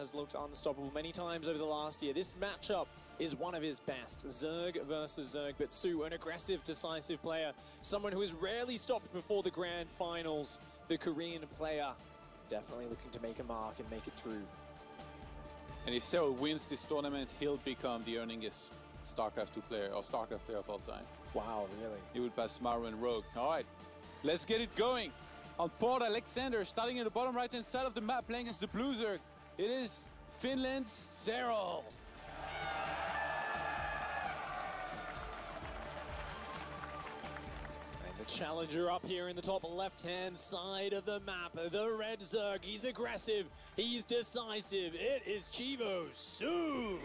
has looked unstoppable many times over the last year. This matchup is one of his best. Zerg versus Zerg, but soO, an aggressive, decisive player, someone who has rarely stopped before the grand finals. The Korean player definitely looking to make a mark and make it through. And if Serral wins this tournament, he'll become the earningest StarCraft 2 player, or StarCraft player of all time. Wow, really? He would pass Maru and Rogue. All right, let's get it going. On Port Alexander, starting in the bottom right-hand side of the map, playing against the Blue Zerg. It is Finland's Serral. And the challenger up here in the top left-hand side of the map, the red Zerg. He's aggressive, he's decisive. It is Chivo soO.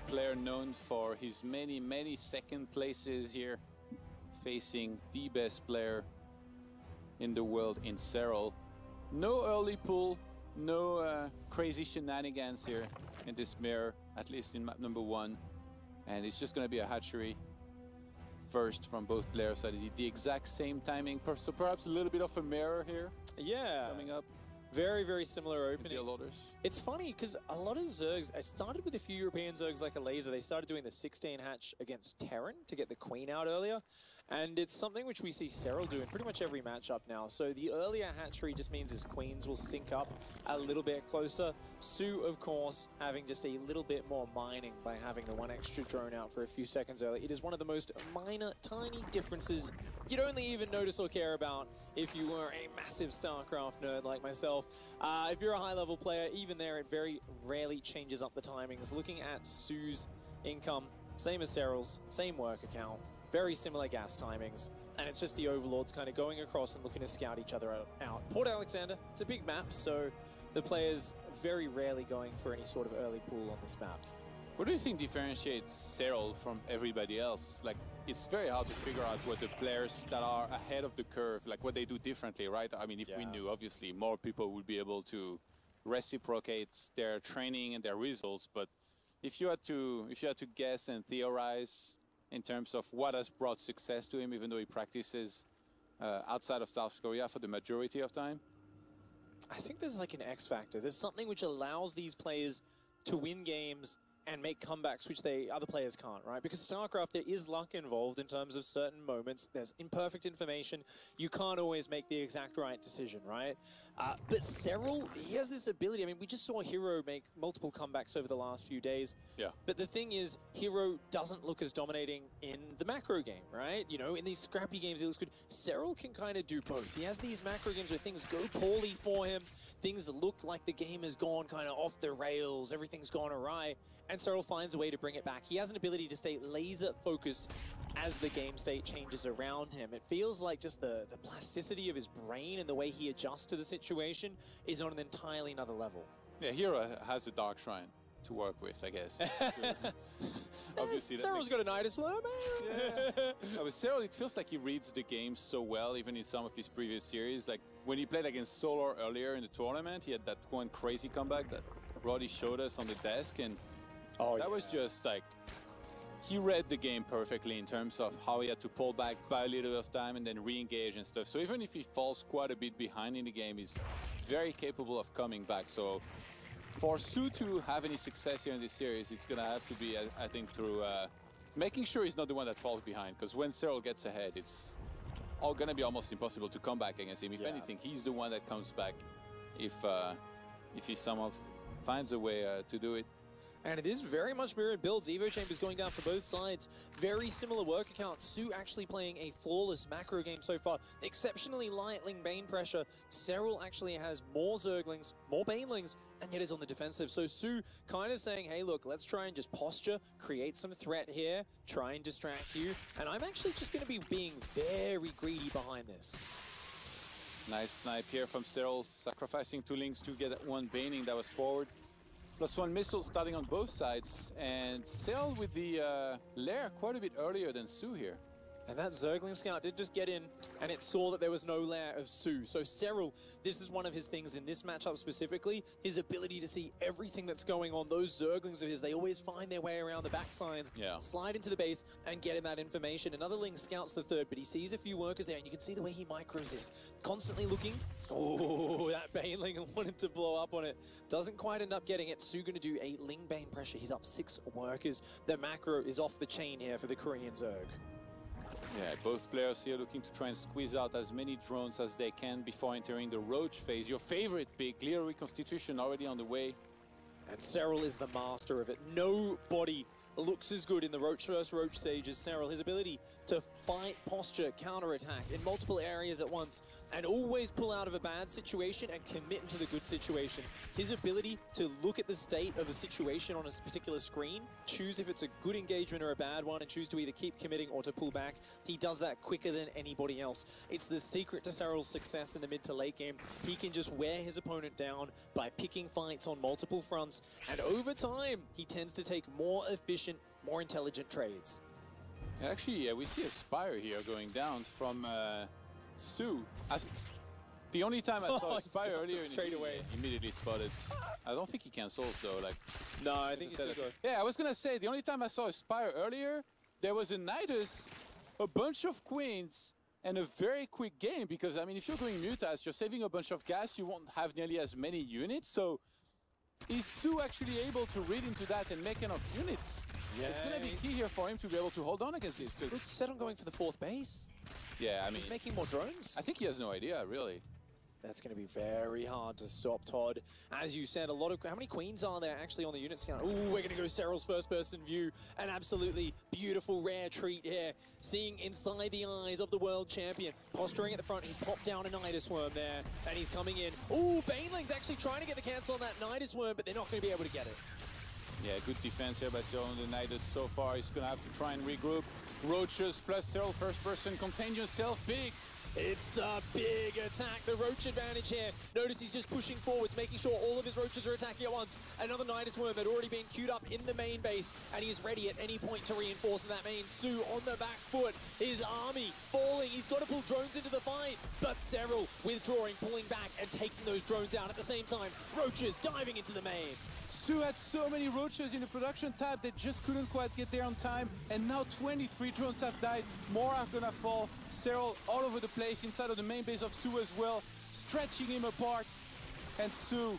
Player known for his many second places here, facing the best player in the world in Serral. No early pull, no crazy shenanigans here in this mirror, at least in map number 1. And it's just going to be a hatchery first from both players at the exact same timing, so perhaps a little bit of a mirror here. Yeah. Coming up. Very, very similar openings. It's funny because a lot of Zergs, I started with a few European Zergs like a laser. They started doing the 16 hatch against Terran to get the Queen out earlier. And it's something which we see Serral do in pretty much every matchup now. So the earlier hatchery just means his Queens will sync up a little bit closer. soO, of course, having just a little bit more mining by having the one extra drone out for a few seconds early. It is one of the most minor, tiny differences you'd only even notice or care about if you were a massive StarCraft nerd like myself. If you're a high-level player, even there, it very rarely changes up the timings. Looking at soO's income, same as Serral's, same work account, very similar gas timings, and it's just the Overlords kind of going across and looking to scout each other out. Port Alexander, it's a big map, so the players very rarely going for any sort of early pool on this map. What do you think differentiates Serral from everybody else? Like, it's very hard to figure out what the players that are ahead of the curve, like what they do differently, right? I mean, if we knew, obviously, more people would be able to reciprocate their training and their results. But if you had to guess and theorize in terms of what has brought success to him, even though he practices outside of South Korea for the majority of time, I think there's like an X factor. There's something which allows these players to win games and make comebacks which other players can't, right? Because StarCraft, there is luck involved in terms of certain moments. There's imperfect information. You can't always make the exact right decision, right? But Serral, he has this ability. I mean, we just saw Hero make multiple comebacks over the last few days. Yeah. But the thing is, Hero doesn't look as dominating in the macro game, right? You know, in these scrappy games, he looks good. Serral can kind of do both. He has these macro games where things go poorly for him. Things look like the game has gone kind of off the rails. Everything's gone awry. And Serral finds a way to bring it back. He has an ability to stay laser focused as the game state changes around him. It feels like just the plasticity of his brain and the way he adjusts to the situation is on an entirely another level. Yeah, Hero has a Dark Shrine to work with, I guess. Obviously, Serral's got a Nidus Worm. Yeah. With Serral, it feels like he reads the game so well, even in some of his previous series. Like when he played against Solar earlier in the tournament, he had that one crazy comeback that Roddy showed us on the desk, and that was just like, he read the game perfectly in terms of how he had to pull back, buy a little bit of time, and then re-engage and stuff. So even if he falls quite a bit behind in the game, he's very capable of coming back. So for soO to have any success here in this series, it's going to have to be, I think, through making sure he's not the one that falls behind. Because when Serral gets ahead, it's all going to be almost impossible to come back against him. If anything, he's the one that comes back if he somehow finds a way to do it. And it is very much mirrored builds. Evo Chambers going down for both sides. Very similar work accounts. soO actually playing a flawless macro game so far. Exceptionally light Ling Bane pressure. Serral actually has more Zerglings, more Banelings, and yet is on the defensive. So soO kind of saying, hey, look, let's try and just posture, create some threat here, try and distract you. And I'm actually just going to be being very greedy behind this. Nice snipe here from Serral, sacrificing 2 Lings to get that one Baning that was forward. +1 missile starting on both sides, and Serral with the lair quite a bit earlier than soO here. And that Zergling Scout did just get in, and it saw that there was no lair of soO. So Serral, this is one of his things in this matchup specifically, his ability to see everything that's going on. Those Zerglings of his, they always find their way around the backsides, slide into the base, and get in that information. Another Ling scouts the third, but he sees a few workers there, and you can see the way he micros this. Constantly looking. Oh, that Baneling wanted to blow up on it. Doesn't quite end up getting it. soO going to do a Ling Bane pressure. He's up 6 workers. The macro is off the chain here for the Korean Zerg. Yeah, both players here looking to try and squeeze out as many drones as they can before entering the Roach phase. Your favorite pick, Clear Reconstitution, already on the way. And Serral is the master of it. Nobody looks as good in the Roach vs. Roach stage as Serral. His ability to fight, posture, counterattack in multiple areas at once, and always pull out of a bad situation and commit into the good situation. His ability to look at the state of a situation on a particular screen, choose if it's a good engagement or a bad one, and choose to either keep committing or to pull back. He does that quicker than anybody else. It's the secret to Serral's success in the mid to late game. He can just wear his opponent down by picking fights on multiple fronts, and over time, he tends to take more efficient, more intelligent trades. Actually, we see a Spire here going down from soO. The only time I saw a Spire earlier, straight away immediately spotted. I don't think he cancels though. Like, no, I think he's still good. Yeah, I was gonna say the only time I saw a Spire earlier, there was a Nidus, a bunch of Queens, and a very quick game. Because I mean, if you're going Mutas, you're saving a bunch of gas. You won't have nearly as many units. So is soO actually able to read into that and make enough units? Yeah, it's going to be key here for him to be able to hold on against this. Looks set on going for the 4th base. Yeah, I mean, he's making more drones. I think he has no idea, really. That's going to be very hard to stop, Todd. As you said, a lot of... How many Queens are there actually on the unit scout? Ooh, we're going to go Serral's first-person view. An absolutely beautiful, rare treat here. Seeing inside the eyes of the world champion. Posturing at the front, he's popped down a Nidus Worm there. And he's coming in. Ooh, Baneling's actually trying to get the cancel on that Nidus Worm, but they're not going to be able to get it. Yeah, good defense here by Serral on the Nidus so far. He's going to have to try and regroup. Roaches plus Serral first-person. Contain yourself big. It's a big attack, the Roach advantage here. Notice he's just pushing forwards, making sure all of his Roaches are attacking at once. Another Nidus Worm had already been queued up in the main base, and he is ready at any point to reinforce that main. soO on the back foot, his army falling. He's got to pull drones into the fight, but Serral withdrawing, pulling back, and taking those drones out at the same time. Roaches diving into the main. soO had so many Roaches in the production tab that just couldn't quite get there on time, and now 23 drones have died. More are gonna fall. Serral all over the place inside of the main base of soO as well, stretching him apart. And soO,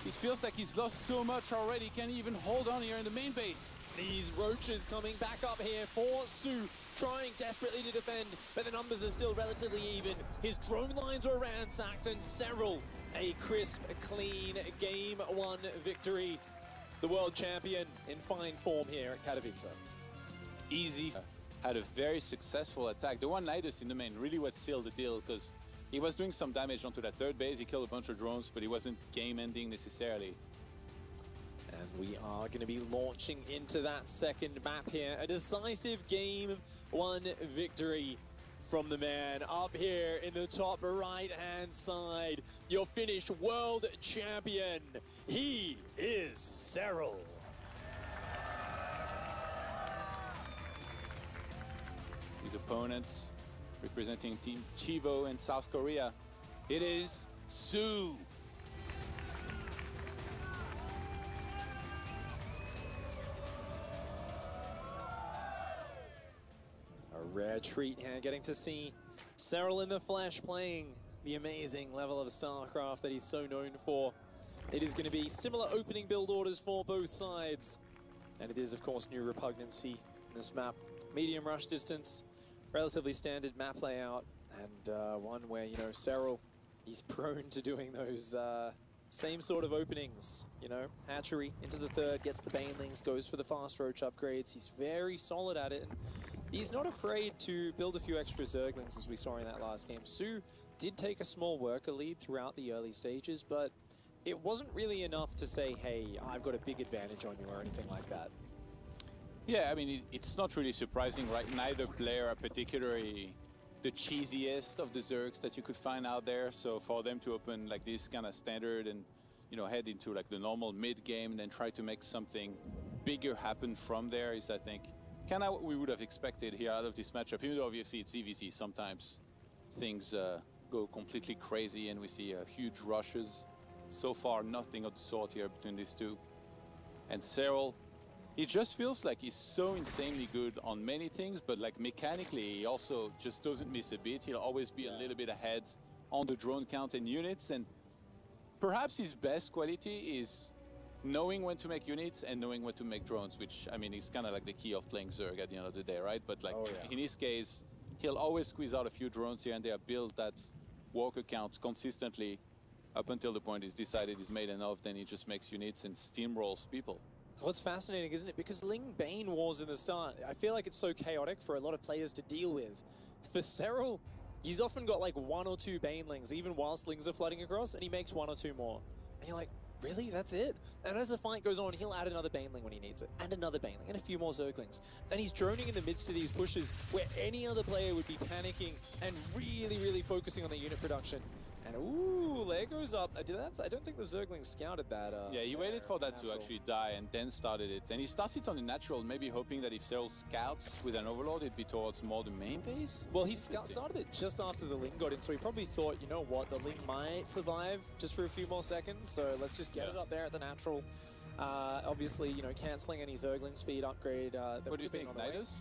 it feels like he's lost so much already. Can't even hold on here in the main base. These Roaches coming back up here for soO, trying desperately to defend, but the numbers are still relatively even. His drone lines were ransacked, and Serral, a crisp, clean Game 1 victory. The world champion in fine form here at Katowice. Easy. Had a very successful attack. The one Nidus in the main really what sealed the deal, because he was doing some damage onto that third base. He killed a bunch of drones, but he wasn't game-ending necessarily. And we are going to be launching into that second map here. A decisive Game 1 victory from the man up here in the top right-hand side. Your Finnish world champion. He is Serral. His opponents representing Team Chivo in South Korea. It is soO. A rare treat here, getting to see Serral in the flesh playing the amazing level of StarCraft that he's so known for. It is going to be similar opening build orders for both sides. And it is, of course, new repugnancy in this map. Medium rush distance, relatively standard map layout, and one where, you know, Serral, he's prone to doing those same sort of openings. You know, hatchery into the third, gets the Banelings, goes for the fast Roach upgrades. He's very solid at it, and he's not afraid to build a few extra Zerglings, as we saw in that last game. soO did take a small worker lead throughout the early stages, but it wasn't really enough to say, hey, I've got a big advantage on you or anything like that. Yeah, I mean, it's not really surprising, right? Neither player are particularly the cheesiest of the Zergs that you could find out there. So for them to open like this kind of standard and, you know, head into like the normal mid game and then try to make something bigger happen from there is, I think, kind of what we would have expected here out of this matchup. Even though obviously it's EVC, sometimes things go completely crazy and we see huge rushes. So far, nothing of the sort here between these two. And Serral, it just feels like he's so insanely good on many things, but like mechanically, he also just doesn't miss a beat. He'll always be a little bit ahead on the drone count and units. And perhaps his best quality is knowing when to make units and knowing when to make drones, which, I mean, is kind of like the key of playing Zerg at the end of the day, right? But like in his case, he'll always squeeze out a few drones here and there, build that worker count consistently up until the point he's decided he's made enough, then he just makes units and steamrolls people. What's fascinating, isn't it? Because Ling Bane wars in the start, I feel like it's so chaotic for a lot of players to deal with. For Serral, he's often got like 1 or 2 Banelings, even whilst Lings are flooding across, and he makes 1 or 2 more. And you're like, really? That's it? And as the fight goes on, he'll add another Baneling when he needs it, and another Baneling, and a few more Zerglings. And he's droning in the midst of these pushes where any other player would be panicking and really, really focusing on the unit production. And ooh, there goes up. I don't think the Zergling scouted that. Yeah, he waited for that to actually die and then started it. And he starts it on the natural, maybe hoping that if Serral scouts with an overlord, it'd be towards more the main base. Well, he started it just after the Ling got in, so he probably thought, you know what, the Ling might survive just for a few more seconds, so let's just get it up there at the natural. Obviously, you know, cancelling any Zergling speed upgrade. What do you think, Nidus?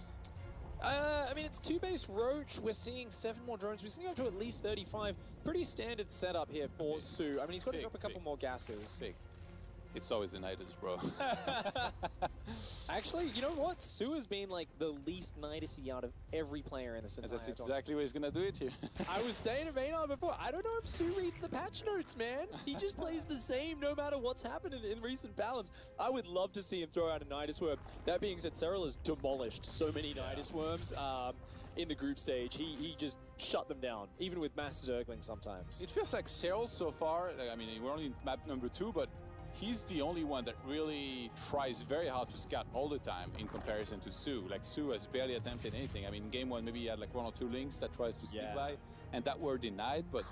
I mean, it's 2 base Roach. We're seeing 7 more drones. We're going to go up to at least 35. Pretty standard setup here for soO. I mean, he's got to drop a couple more gases. It's always a Nidus, bro. Actually, you know what? soO has been like the least Nidus-y out of every player in this entire That's exactly what he's going to do it here. I was saying to Maynard before, I don't know if soO reads the patch notes, man. He just plays the same no matter what's happened in recent balance. I would love to see him throw out a Nidus worm. That being said, Serral has demolished so many Nidus worms in the group stage. He just shut them down, even with mass Zergling sometimes. It feels like Serral so far, I mean, we're only in map number 2, but he's the only one that really tries very hard to scout all the time in comparison to soO. Like, soO has barely attempted anything. I mean, in game 1, maybe he had like 1 or 2 links that tries to sneak by, and that were denied, but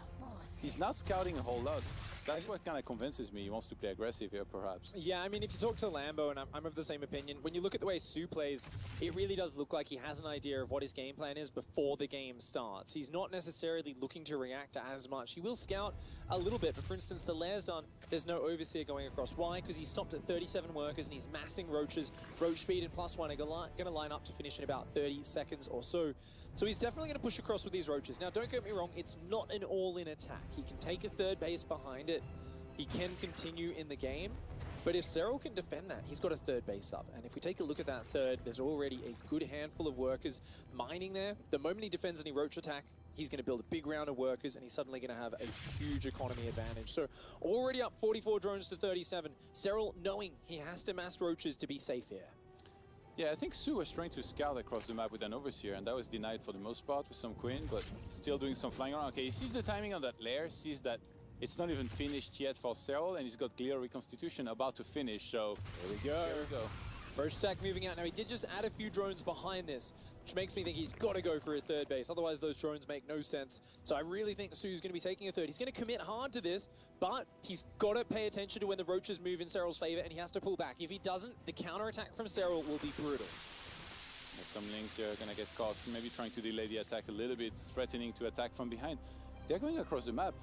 he's not scouting a whole lot. That's what kind of convinces me he wants to play aggressive here, perhaps. Yeah, I mean, if you talk to Lambo, and I'm of the same opinion, when you look at the way soO plays, it really does look like he has an idea of what his game plan is before the game starts. He's not necessarily looking to react as much. He will scout a little bit, but for instance, the Lair's done, there's no Overseer going across. Why? Because he stopped at 37 workers, and he's massing Roaches. Roach speed and +1 are going to line up to finish in about 30 seconds or so. So he's definitely going to push across with these Roaches. Now, don't get me wrong, it's not an all-in attack. He can take a 3rd base behind it. He can continue in the game, but if Serral can defend that, he's got a 3rd base up. And if we take a look at that 3rd, there's already a good handful of workers mining there. The moment he defends any Roach attack, he's going to build a big round of workers, and he's suddenly going to have a huge economy advantage. So already up 44 drones to 37. Serral knowing he has to mass Roaches to be safe here. Yeah, I think soO was trying to scout across the map with an Overseer, and that was denied for the most part with some Queen, but still doing some flying around. Okay, he sees the timing on that Lair, sees that it's not even finished yet for Serral, and he's got Clear Reconstitution about to finish, so here we go. Here we go. Roach attack moving out. Now, he did just add a few drones behind this, which makes me think he's got to go for a 3rd base. Otherwise, those drones make no sense. So I really think soO's going to be taking a 3rd. He's going to commit hard to this, but he's got to pay attention to when the Roaches move in Serral's favor, and he has to pull back. If he doesn't, the counterattack from Serral will be brutal. Some links here are going to get caught, maybe trying to delay the attack a little bit, threatening to attack from behind. They're going across the map.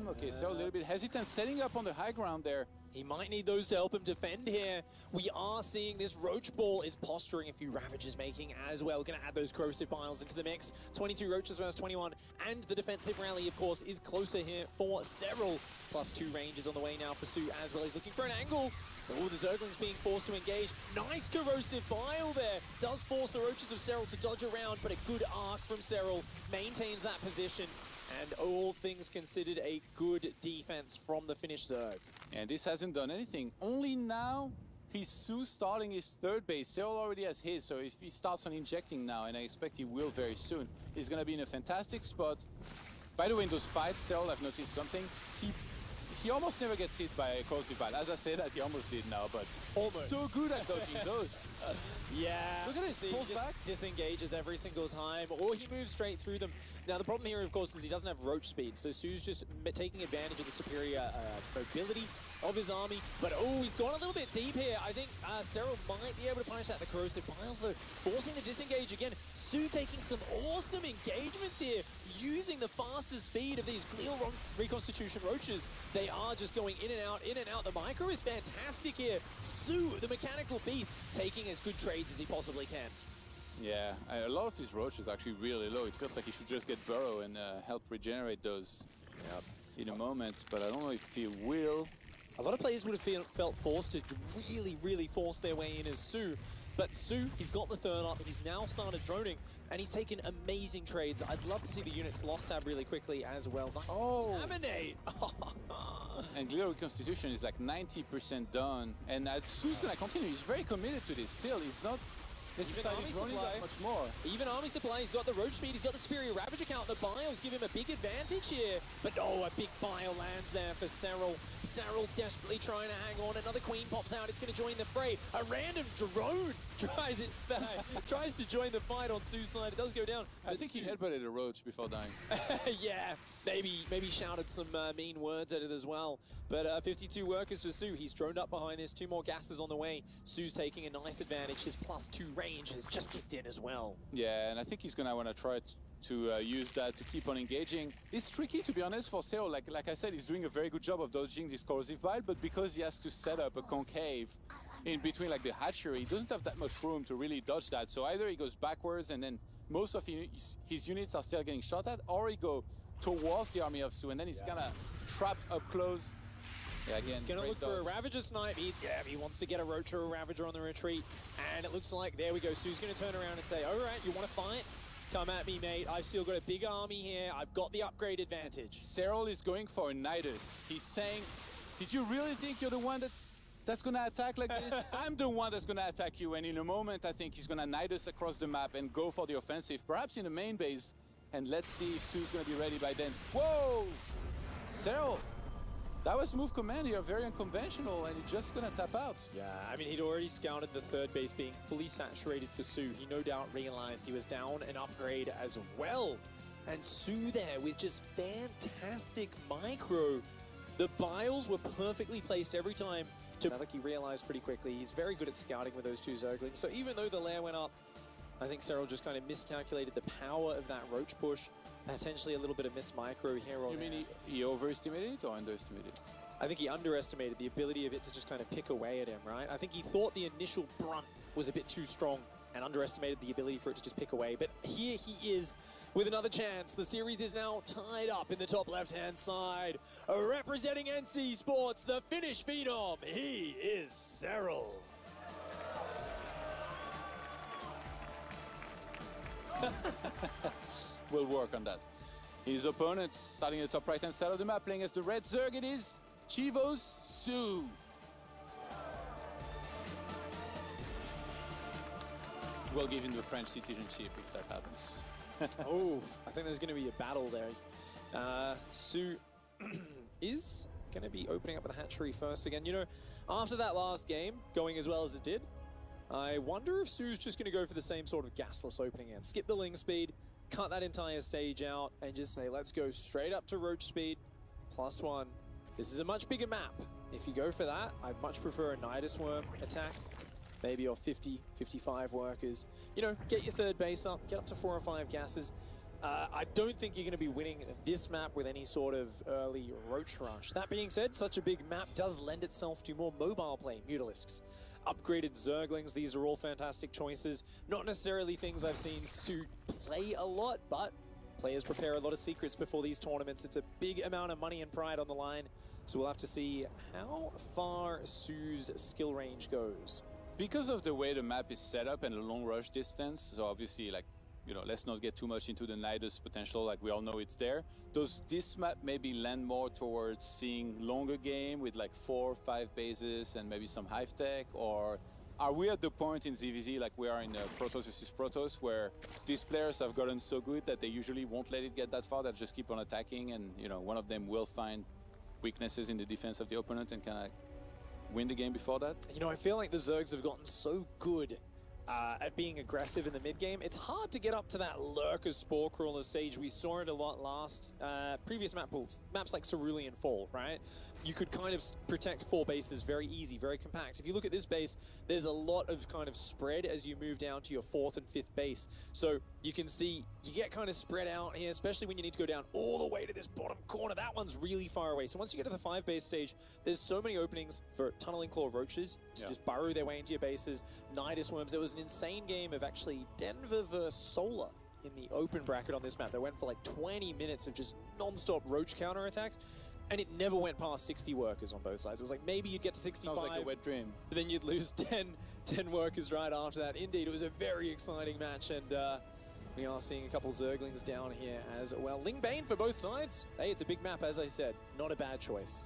Okay, so a little bit hesitant, setting up on the high ground there. He might need those to help him defend here. We are seeing this Roach Ball is posturing a few Ravages making as well. Going to add those Corrosive Piles into the mix. 22 Roaches versus 21. And the defensive rally, of course, is closer here for Serral. +2 ranges on the way now for soO as well. He's looking for an angle. Oh, the Zerglings being forced to engage. Nice Corrosive Bile there. Does force the Roaches of Serral to dodge around, but a good arc from Serral maintains that position. And all things considered, a good defense from the Finnish Zerg. And this hasn't done anything. Only now he's soO starting his 3rd base. Serral already has his, so if he starts on injecting now, and I expect he will very soon, he's going to be in a fantastic spot. By the way, in those fights, Serral, I've noticed something. He almost never gets hit by a Corrosive Bile. As I say that, he almost did now, but almost. So good at dodging those. Yeah. Look at this, he pulls back. Disengages every single time, or he moves straight through them. Now, the problem here, of course, is he doesn't have Roach speed, so soO's just taking advantage of the superior mobility of his army. But oh, he's gone a little bit deep here. I think Serral might be able to punish that. The corrosive piles, though, forcing the disengage again. soO taking some awesome engagements here, using the fastest speed of these Glial Reconstitution Roaches. They are just going in and out, in and out. The micro is fantastic here. soO, the mechanical beast, taking as good trades as he possibly can. Yeah, a lot of his roaches are actually really low. It feels like he should just get Burrow and help regenerate those in a moment, but I don't know if he will. A lot of players would have felt forced to really force their way in as soO. But soO, he's got the third up, he's now started droning, and he's taken amazing trades. I'd love to see the units lost tab really quickly as well. Nice contaminate! And Glial Reconstitution is like 90% done, and soO's gonna continue. He's very committed to this still. He's not necessarily droning that much more. Even Army Supply, he's got the Roach Speed, he's got the Superior Ravage account. The Biles give him a big advantage here. But oh, a big Bile lands there for Serral. Serral desperately trying to hang on. Another Queen pops out, it's going to join the fray. A random drone tries to join the fight on soO's side. It does go down. I think he headbutted a Roach before dying. Yeah, maybe shouted some mean words at it as well. But 52 workers for soO. He's droned up behind this. 2 more gases on the way. soO's taking a nice advantage. His +2 range has just kicked in as well. Yeah, and I think he's going to want to try to use that to keep on engaging. It's tricky, to be honest, for Serral. Like I said, he's doing a very good job of dodging this corrosive bile, but because he has to set up a concave in between like the hatchery, he doesn't have that much room to really dodge that. So either he goes backwards and then most of his units are still getting shot at, or he go towards the army of soO and then he's kind of trapped up close. Yeah, again, he's going to look for a Ravager snipe. He wants to get a Roach or a Ravager on the retreat. And it looks like, there we go, soO's going to turn around and say, all right, you want to fight? Come at me, mate. I've still got a big army here. I've got the upgrade advantage. Serral is going for a Nidus. He's saying, did you really think you're the one that's going to attack like this? I'm the one that's going to attack you. And in a moment, I think he's going to Nidus across the map and go for the offensive, perhaps in the main base. And let's see if soO's going to be ready by then. Whoa! Serral! That was move command here, very unconventional, and he's just gonna tap out. Yeah, I mean, he'd already scouted the third base being fully saturated for soO. He no doubt realized he was down an upgrade as well. And soO there with just fantastic micro. The Biles were perfectly placed every time. I think he realized pretty quickly he's very good at scouting with those 2 Zerglings. So even though the lair went up, I think Serral just kind of miscalculated the power of that Roach push. Potentially a little bit of miss micro here or there. You mean he overestimated it or underestimated? I think he underestimated the ability of it to just kind of pick away at him, right? I think he thought the initial brunt was a bit too strong and underestimated the ability for it to just pick away. But here he is with another chance. The series is now tied up in the top left-hand side. Representing NC Sports, the Finnish phenom, he is Serral. We'll work on that. His opponent, starting at the top right-hand side of the map, playing as the red Zerg, it is Chivos soO. We'll give him the French citizenship if that happens. Oh, I think there's going to be a battle there. soO is going to be opening up the hatchery first again. You know, after that last game, going as well as it did, I wonder if soO's just going to go for the same sort of gasless opening and skip the Ling speed, cut that entire stage out, and just say, let's go straight up to Roach speed, +1. This is a much bigger map. If you go for that, I'd much prefer a Nidus Worm attack, maybe your 50, 55 workers. You know, get your third base up, get up to 4 or 5 gases. I don't think you're going to be winning this map with any sort of early Roach rush. That being said, such a big map does lend itself to more mobile play, Mutalisks. Upgraded Zerglings, these are all fantastic choices. Not necessarily things I've seen soO play a lot, but players prepare a lot of secrets before these tournaments. It's a big amount of money and pride on the line, so we'll have to see how far soO's skill range goes. Because of the way the map is set up and the long rush distance, so obviously, like, you know, let's not get too much into the Nidus potential, like we all know it's there. Does this map maybe lend more towards seeing longer game with like 4 or 5 bases and maybe some hive tech? Or are we at the point in ZVZ like we are in Protoss vs Protoss where these players have gotten so good that they usually won't let it get that far, that just keep on attacking, and you know, one of them will find weaknesses in the defense of the opponent and kind of win the game before that? You know, I feel like the Zergs have gotten so good at being aggressive in the mid game. It's hard to get up to that lurker spore crawler stage. We saw it a lot last previous map pools, maps like Cerulean Fall, right? You could kind of protect 4 bases very easy, very compact. If you look at this base, there's a lot of kind of spread as you move down to your 4th and 5th base. So you can see you get kind of spread out here, especially when you need to go down all the way to this bottom corner. That one's really far away. So once you get to the 5 base stage, there's so many openings for tunneling claw roaches to just burrow their way into your bases. Nidus worms. There was an insane game of actually Denver versus Solar in the open bracket on this map. They went for like 20 minutes of just non-stop roach counterattacks, and it never went past 60 workers on both sides. It was like maybe you'd get to 65. Sounds like a wet dream. But then you'd lose 10 workers right after that. Indeed, it was a very exciting match, and we are seeing a couple Zerglings down here as well. Ling Bane for both sides. Hey, it's a big map, as I said. Not a bad choice.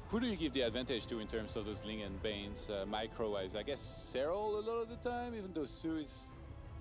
Who do you give the advantage to in terms of those Ling and Banes, micro-wise? I guess Serral a lot of the time, even though soO is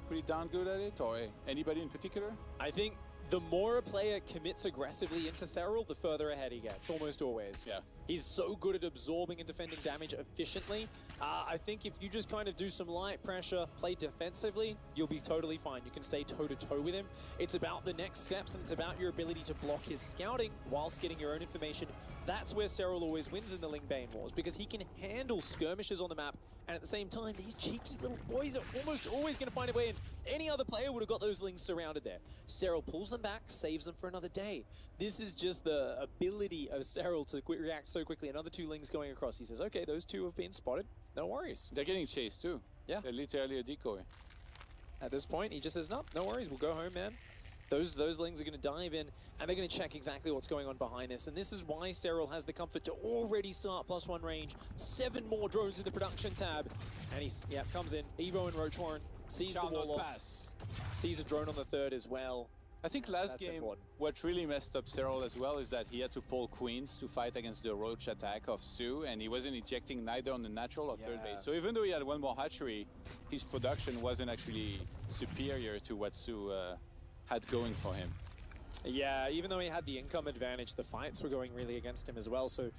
pretty darn good at it, or anybody in particular? I think the more a player commits aggressively into Serral, the further ahead he gets, almost always. Yeah. He's so good at absorbing and defending damage efficiently. I think if you just kind of do some light pressure, play defensively, you'll be totally fine. You can stay toe-to-toe with him. It's about the next steps, and it's about your ability to block his scouting whilst getting your own information. That's where Serral always wins in the Ling Bane wars, because he can handle skirmishes on the map, and at the same time, these cheeky little boys are almost always going to find a way in. Any other player would have got those Lings surrounded there. Serral pulls them back, saves them for another day. This is just the ability of Serral to react so quickly. Another 2 Lings going across. He says, okay, those 2 have been spotted. No worries. They're getting chased too. Yeah. They're literally a decoy. At this point, he just says, no, no worries. We'll go home, man. Those Lings are going to dive in, and they're going to check exactly what's going on behind this. And this is why Serral has the comfort to already start +1 range. 7 more drones in the production tab. And he comes in. Evo and Roach Warren sees the wall off. Sees a drone on the 3rd as well. I think last game, what really messed up Serral as well is that he had to pull Queens to fight against the Roach attack of soO, and he wasn't ejecting neither on the natural or 3rd base. So even though he had 1 more hatchery, his production wasn't actually superior to what soO had going for him. Yeah, even though he had the income advantage, the fights were going really against him as well. So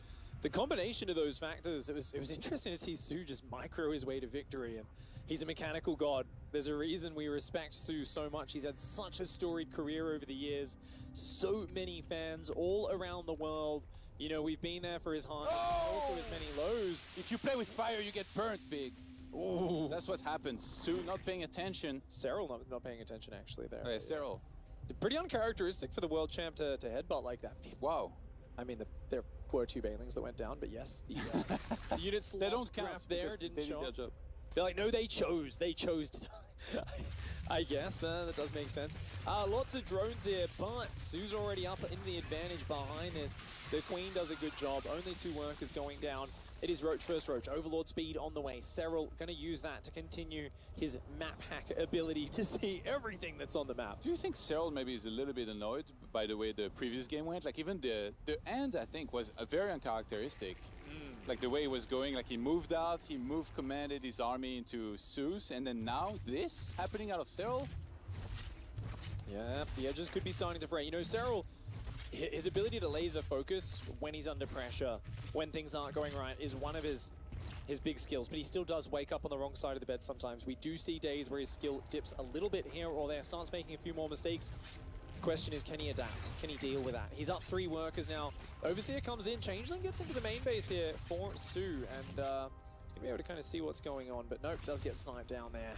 the combination of those factors, it was interesting to see soO just micro his way to victory. And he's a mechanical god. There's a reason we respect soO so much. He's had such a storied career over the years. So many fans all around the world. You know, we've been there for his highs, also his many lows. If you play with fire, you get burnt big. Ooh. That's what happens. soO not paying attention. Serral not paying attention, actually, there. Yeah, Serral. Pretty uncharacteristic for the world champ to headbutt like that. Wow. I mean, there were 2 Banelings that went down, but yes, the units lost graph there didn't show up. They're like, no, they chose to die. I guess that does make sense. Lots of drones here, but soO's already up in the advantage behind this. The Queen does a good job. Only 2 workers going down. It is Roach versus Roach. Overlord speed on the way. Serral going to use that to continue his map hack ability to see everything that's on the map. Do you think Serral maybe is a little bit annoyed by the way the previous game went? Like even the end, I think, was very uncharacteristic. Like the way he was going, like he moved out, he commanded his army into soO's, and then now this happening out of Serral? Yeah, the edges could be starting to fray. You know, Serral, his ability to laser focus when he's under pressure, when things aren't going right, is one of his big skills, but he still does wake up on the wrong side of the bed sometimes. We do see days where his skill dips a little bit here or there, starts making a few more mistakes. The question is, can he adapt? Can he deal with that? He's up 3 workers now. Overseer comes in, Changeling gets into the main base here for soO, and he's going to be able to kind of see what's going on, but nope, does get sniped down there.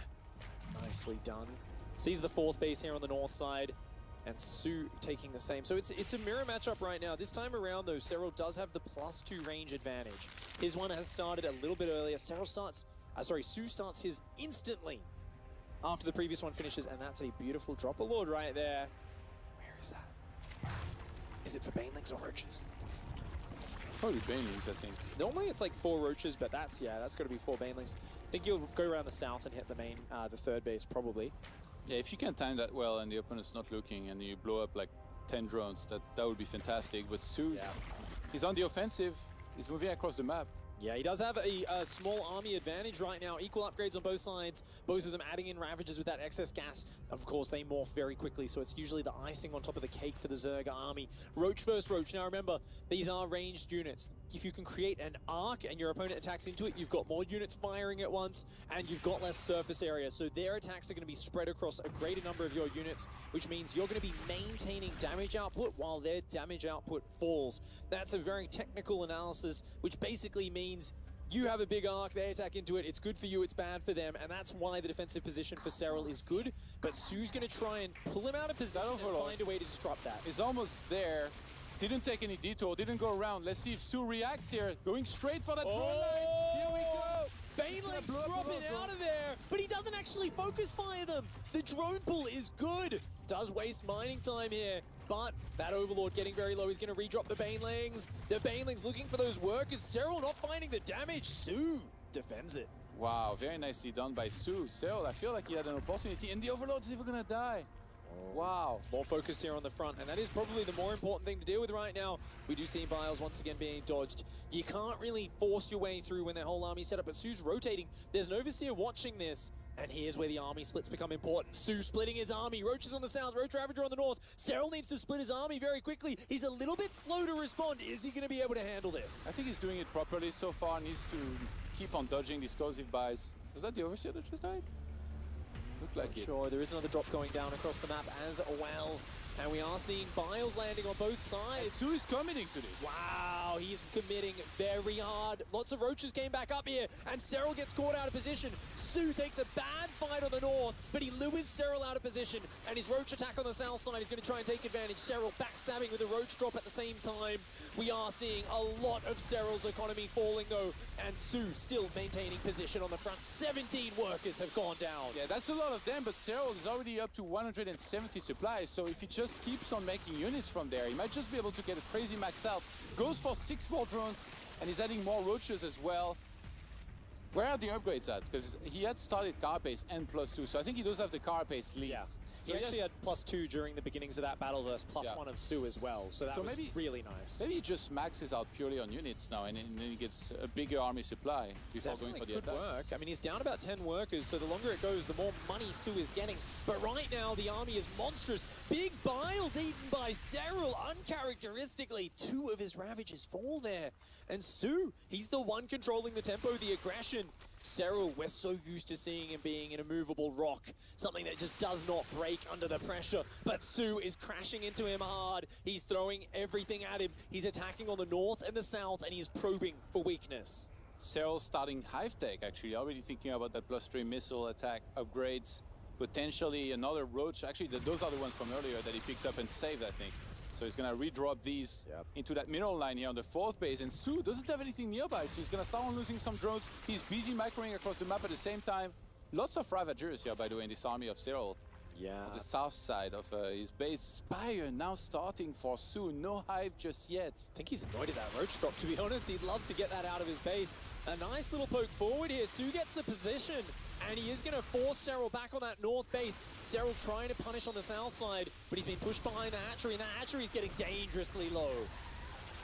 Nicely done. Sees the 4th base here on the north side, and soO taking the same. So it's a mirror matchup right now. This time around, though, Serral does have the +2 range advantage. His one has started a little bit earlier. soO starts his instantly after the previous one finishes, and that's a beautiful Dropper Lord right there. Where is that? Is it for Banelings or Roaches? Probably Banelings, I think. Normally it's like 4 Roaches, but that's got to be 4 Banelings. I think you'll go around the south and hit the main, the 3rd base probably. Yeah, if you can time that well and the opponent's not looking and you blow up like 10 drones, that would be fantastic. But soO, he's on the offensive. He's moving across the map. Yeah, he does have a small army advantage right now. Equal upgrades on both sides. Both of them adding in Ravagers with that excess gas. Of course, they morph very quickly, so it's usually the icing on top of the cake for the Zerg army. Roach versus Roach. Now remember, these are ranged units. If you can create an arc and your opponent attacks into it, you've got more units firing at once, and you've got less surface area. So their attacks are going to be spread across a greater number of your units, which means you're going to be maintaining damage output while their damage output falls. That's a very technical analysis, which basically means you have a big arc, they attack into it, it's good for you, it's bad for them, and that's why the defensive position for Serral is good, but soO's going to try and pull him out of position and find a way to disrupt that. He's almost there. Didn't take any detour, didn't go around. Let's see if soO reacts here. Going straight for that front line. Here we go. Baneling's dropping out of there, but he doesn't actually focus fire them. The drone pull is good. Does waste mining time here, but that Overlord getting very low. He's going to redrop the Banelings. The Banelings looking for those workers. Serral not finding the damage. soO defends it. Wow, very nicely done by soO. Serral, I feel like he had an opportunity, and the Overlord's even going to die. Wow. More focused here on the front, and that is probably the more important thing to deal with right now. We do see Biles once again being dodged. You can't really force your way through when their whole army's set up, but soO's rotating. There's an Overseer watching this, and here's where the army splits become important. soO splitting his army. Roach is on the south, Roach Ravager on the north. Serral needs to split his army very quickly. He's a little bit slow to respond. Is he going to be able to handle this? I think he's doing it properly so far. Needs to keep on dodging these corrosive buys. Was that the Overseer that just died? Looked like it. Sure, there is another drop going down across the map as well. And we are seeing Biles landing on both sides. soO is committing to this. Wow, he's committing very hard. Lots of Roaches came back up here, and Serral gets caught out of position. soO takes a bad fight on the north, but he lures Serral out of position, and his Roach attack on the south side is going to try and take advantage. Serral backstabbing with a Roach drop at the same time. We are seeing a lot of Serral's economy falling, though, and soO still maintaining position on the front. 17 workers have gone down. Yeah, that's a lot of them, but Serral is already up to 170 supplies, so if he just keeps on making units from there, he might just be able to get a crazy max out. Goes for 6 more drones, and he's adding more Roaches as well. Where are the upgrades at? Because he had started Carapace and +2, so I think he does have the Carapace lead. Yeah. So he actually had +2 during the beginnings of that battle versus +1 of soO as well, so that was really nice. Maybe he just maxes out purely on units now, and then he gets a bigger army supply before going for the attack. Work. I mean, he's down about 10 workers, so the longer it goes, the more money soO is getting. But right now, the army is monstrous. Big Biles eaten by Serral, uncharacteristically. 2 of his Ravages fall there. And soO, he's the one controlling the tempo, the aggression. Serral, we're so used to seeing him being an immovable rock, something that just does not break under the pressure. But soO is crashing into him hard. He's throwing everything at him. He's attacking on the north and the south, and he's probing for weakness. Serral starting Hive Tech, actually, already thinking about that +3 missile attack upgrades. Potentially another Roach. Actually, those are the ones from earlier that he picked up and saved, I think. So he's going to redrop these into that middle line here on the 4th base. And soO doesn't have anything nearby, so he's going to start on losing some drones. He's busy microing across the map at the same time. Lots of Ravagers here, by the way, in this army of Serral. Yeah. On the south side of his base. Spire now starting for soO. No Hive just yet. I think he's annoyed at that Roach drop, to be honest. He'd love to get that out of his base. A nice little poke forward here. soO gets the position, and he is going to force Serral back on that north base. Serral trying to punish on the south side, but he's been pushed behind the hatchery, and the hatchery is getting dangerously low.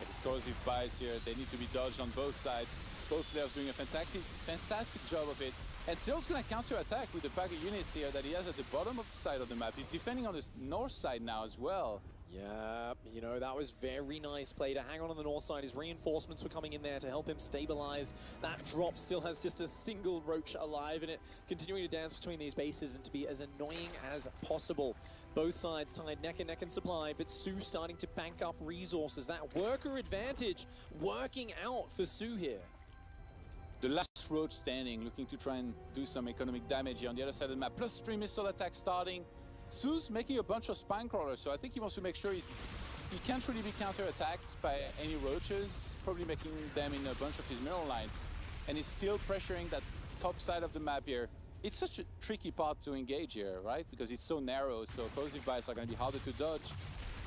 These corrosive buys here, they need to be dodged on both sides. Both players doing a fantastic job of it. And Serral's going to counter-attack with the pack of units here that he has at the bottom of the side of the map. He's defending on the north side now as well. Yeah, you know, that was very nice play to hang on the north side. His reinforcements were coming in there to help him stabilize. That drop still has just a single Roach alive in it, continuing to dance between these bases and to be as annoying as possible. Both sides tied neck and neck in supply, but soO starting to bank up resources. That worker advantage working out for soO here. The last Roach standing, looking to try and do some economic damage here on the other side of the map. +3 missile attack starting. soO's making a bunch of spine crawlers, so I think he wants to make sure he can't really be counter-attacked by any Roaches, probably making them in a bunch of his mineral lines. And he's still pressuring that top side of the map here. It's such a tricky part to engage here, right? Because it's so narrow, so corrosive buys are going to be harder to dodge.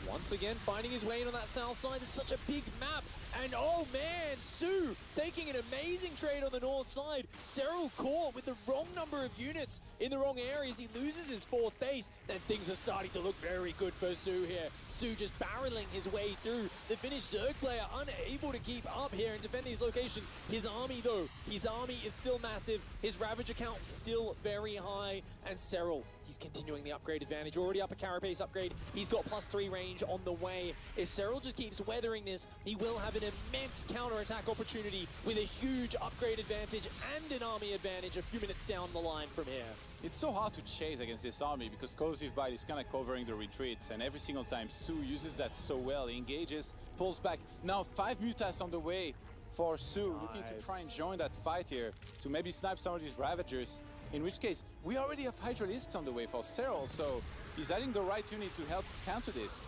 once again finding his way in on that south side. It's such a big map. And oh man, soO taking an amazing trade on the north side. Serral caught with the wrong number of units in the wrong areas. He loses his fourth base. And things are starting to look very good for soO here. soO just barreling his way through. The Finnish Zerg player unable to keep up here and defend these locations. His army though, his army is still massive. His Ravager count still very high. And Serral, he's continuing the upgrade advantage. Already up a carapace upgrade. He's got +3 range on the way. If Serral just keeps weathering this, he will have an immense counter-attack opportunity with a huge upgrade advantage and an army advantage a few minutes down the line from here. It's so hard to chase against this army because Corrosive Bile is kind of covering the retreats, and every single time soO uses that so well. He engages, pulls back. Now 5 Mutas on the way for soO, looking to try and join that fight here to maybe snipe some of these Ravagers. In which case, we already have Hydralisks on the way for Serral, so he's adding the right unit to help counter this.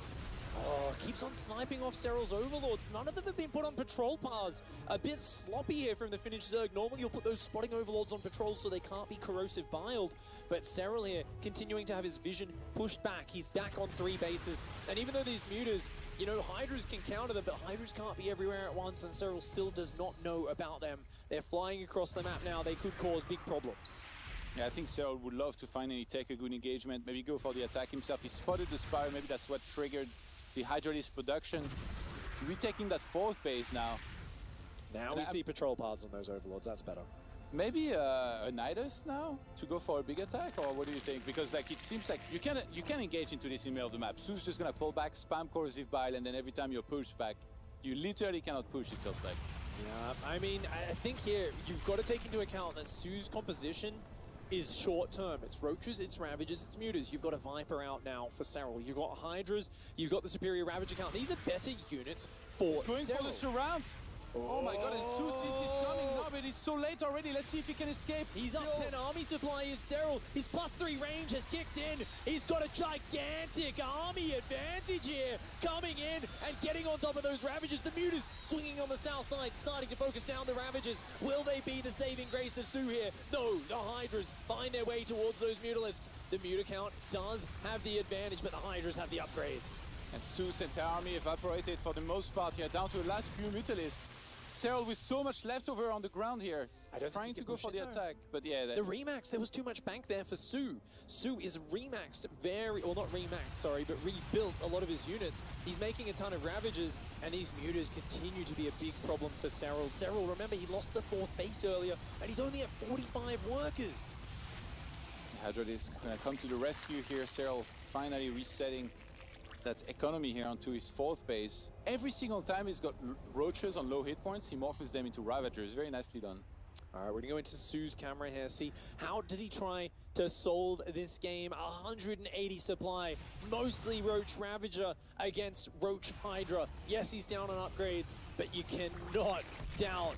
Oh, keeps on sniping off Serral's Overlords. None of them have been put on patrol paths. A bit sloppy here from the Finnish Zerg. Normally you'll put those spotting Overlords on patrol so they can't be corrosive biled. But Serral here continuing to have his vision pushed back. He's back on 3 bases. And even though these mutas, you know, Hydras can counter them, but Hydras can't be everywhere at once, and Serral still does not know about them. They're flying across the map now. They could cause big problems. Yeah, I think Serral would love to finally take a good engagement, maybe go for the attack himself. He spotted the Spire, maybe that's what triggered the Hydralisk production. Retaking that 4th base now. Now we see patrol paths on those Overlords, that's better. Maybe a Nidus now to go for a big attack, or what do you think? Because like it seems like you can engage into this in the middle of the map. soO's just gonna pull back, spam Corrosive Bile, and then every time you're pushed back, you literally cannot push, it feels like. Yeah, I mean, I think here you've got to take into account that soO's composition is short term. It's Roaches, it's Ravagers, it's Mutas. You've got a Viper out now for Serral. You've got Hydras, you've got the superior Ravager count. These are better units for He's going Serral. for the surround. Oh my god, and soO sees this coming. No, but it's so late already. Let's see if he can escape. He's up 10 army supply is Serral. His +3 range has kicked in. He's got a gigantic army advantage here. Coming in and getting on top of those Ravagers. The Mutas swinging on the south side, starting to focus down the Ravagers. Will they be the saving grace of soO here? No, the Hydras find their way towards those Mutalisks. The Muta count does have the advantage, but the Hydras have the upgrades. And soO's entire army evaporated for the most part here, down to the last few Mutalisks. Serral with so much leftover on the ground here, trying to go for the attack, but yeah. The remax, there was too much bank there for soO. soO is remaxed or not remaxed, sorry, but rebuilt a lot of his units. He's making a ton of Ravagers, and these Mutas continue to be a big problem for Serral. Serral, remember, he lost the 4th base earlier, and he's only at 45 workers. Hydralisk gonna come to the rescue here. Serral finally resetting that economy here onto his 4th base. Every single time he's got Roaches on low hit points, he morphs them into Ravagers. Very nicely done. All right, we're gonna go into soO's camera here. See, how does he try to solve this game? 180 supply, mostly Roach Ravager against Roach Hydra. Yes, he's down on upgrades, but you cannot doubt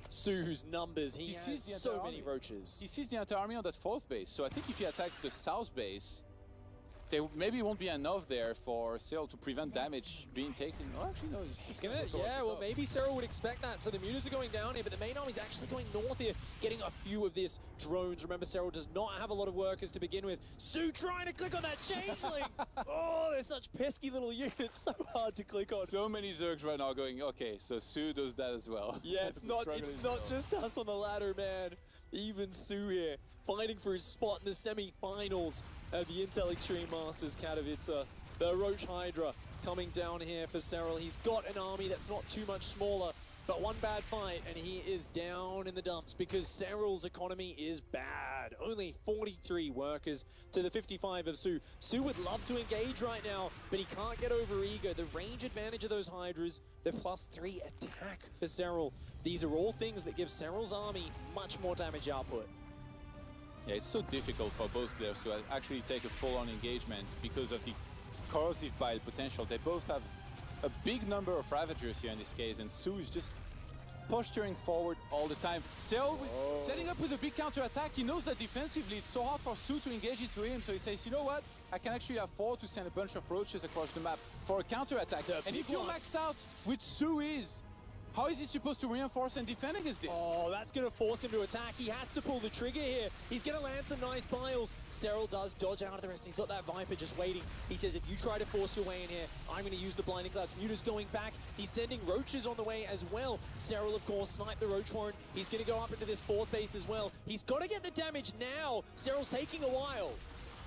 soO's numbers. He has so many Roaches. He sees the entire army on that 4th base, so I think if he attacks the south base, there maybe won't be enough there for Serral to prevent damage being taken. Oh, actually, no, he's gonna. Yeah, well, maybe Serral would expect that. So the Mutas are going down here, but the main army's actually going north here, getting a few of these drones. Remember, Serral does not have a lot of workers to begin with. soO trying to click on that changeling. Oh, they're such pesky little units, so hard to click on. So many Zergs right now going, okay, so soO does that as well. Yeah, it's not just us on the ladder, man. Even soO here, fighting for his spot in the semi-finals of the Intel Extreme Masters Katowice. The Roach Hydra coming down here for Serral. He's got an army that's not too much smaller, but one bad fight and he is down in the dumps because Serral's economy is bad. Only 43 workers to the 55 of soO. soO would love to engage right now, but he can't get over eager. The range advantage of those Hydras, the +3 attack for Serral. These are all things that give Serral's army much more damage output. Yeah, it's so difficult for both players to actually take a full-on engagement because of the Corrosive Bile potential. They both have a big number of Ravagers here in this case, and soO is just posturing forward all the time. Serral setting up with a big counter-attack. He knows that defensively it's so hard for soO to engage into him, so he says, you know what? I can actually afford to send a bunch of Roaches across the map for a counter-attack. And if you're maxed out, which soO is, How is he supposed to reinforce and defend against this? Oh, that's going to force him to attack. He has to pull the trigger here. He's going to land some nice piles. Serral does dodge out of the rest. He's got that Viper just waiting. He says, if you try to force your way in here, I'm going to use the Blinding Clouds. Muta's going back. He's sending Roaches on the way as well. Serral, of course, sniped the Roach Warren. He's going to go up into this fourth base as well. He's got to get the damage now. Serral's taking a while.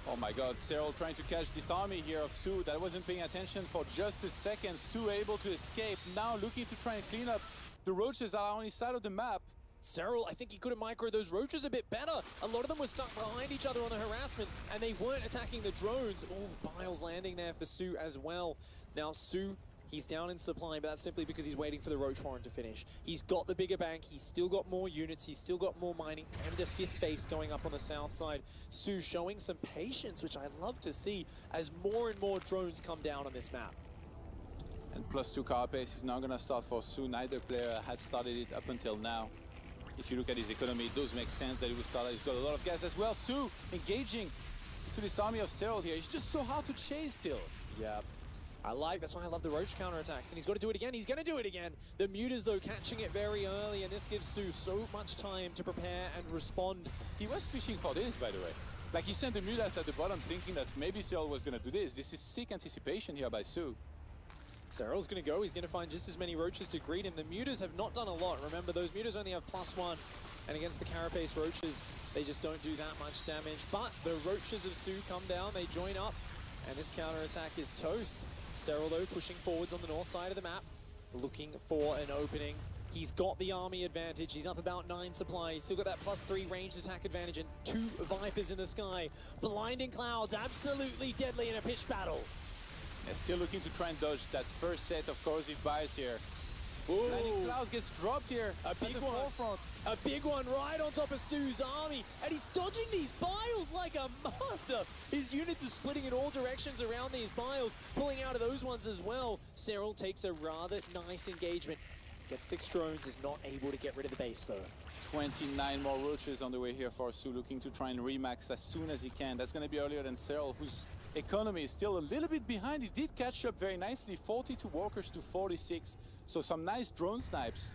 Oh my god, Serral trying to catch this army here of soO that wasn't paying attention for just a second. soO able to escape, now looking to try and clean up the Roaches that are on his side of the map. Serral, I think he could have microed those Roaches a bit better. A lot of them were stuck behind each other on the harassment, and they weren't attacking the drones. Oh, Biles landing there for soO as well. Now, soO, he's down in supply, but that's simply because he's waiting for the Roach Warren to finish. He's got the bigger bank, he's still got more units, he's still got more mining, and a fifth base going up on the south side. soO showing some patience, which I love to see as more and more drones come down on this map. And +2 carapace is now going to start for soO. Neither player had started it up until now. If you look at his economy, it does make sense that he would start. He's got a lot of gas as well. soO engaging to this army of Serral here. It's just so hard to chase still. Yeah. That's why I love the Roach counterattacks, and he's got to do it again. He's going to do it again. The Mutas, though, catching it very early, and this gives soO so much time to prepare and respond. He was fishing for this, by the way. Like, he sent the Mutas at the bottom thinking that maybe Serral was going to do this. This is sick anticipation here by soO. Serral's going to go. He's going to find just as many Roaches to greet him. The Mutas have not done a lot. Remember, those Mutas only have +1. And against the Carapace Roaches, they just don't do that much damage. But the Roaches of soO come down. They join up. And this counterattack is toast. Serral, though, pushing forwards on the north side of the map. Looking for an opening. He's got the army advantage. He's up about 9 supply. He's still got that +3 ranged attack advantage and 2 Vipers in the sky. Blinding Clouds, absolutely deadly in a pitched battle. Yeah, still looking to try and dodge that first set of corrosive buys here. Ooh. Blinding Cloud gets dropped here. A big one. Forefront. A big one right on top of soO's army. And he's dodging these Biles like a master. His units are splitting in all directions around these Biles, pulling out of those ones as well. Serral takes a rather nice engagement. Gets 6 drones, is not able to get rid of the base though. 29 more Roaches on the way here for soO, looking to try and remax as soon as he can. That's going to be earlier than Serral, whose economy is still a little bit behind. He did catch up very nicely, 42 walkers to 46. So some nice drone snipes.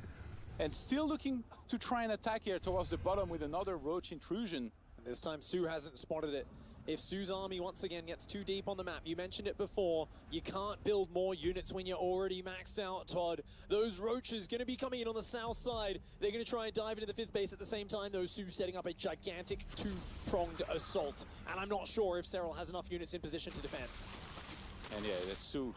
And still looking to try and attack here towards the bottom with another Roach intrusion. And this time soO hasn't spotted it. If soO's army once again gets too deep on the map, you mentioned it before, you can't build more units when you're already maxed out, Todd. Those Roaches going to be coming in on the south side. They're going to try and dive into the fifth base at the same time, though soO setting up a gigantic 2-pronged assault. And I'm not sure if Serral has enough units in position to defend. And yeah, that's soO.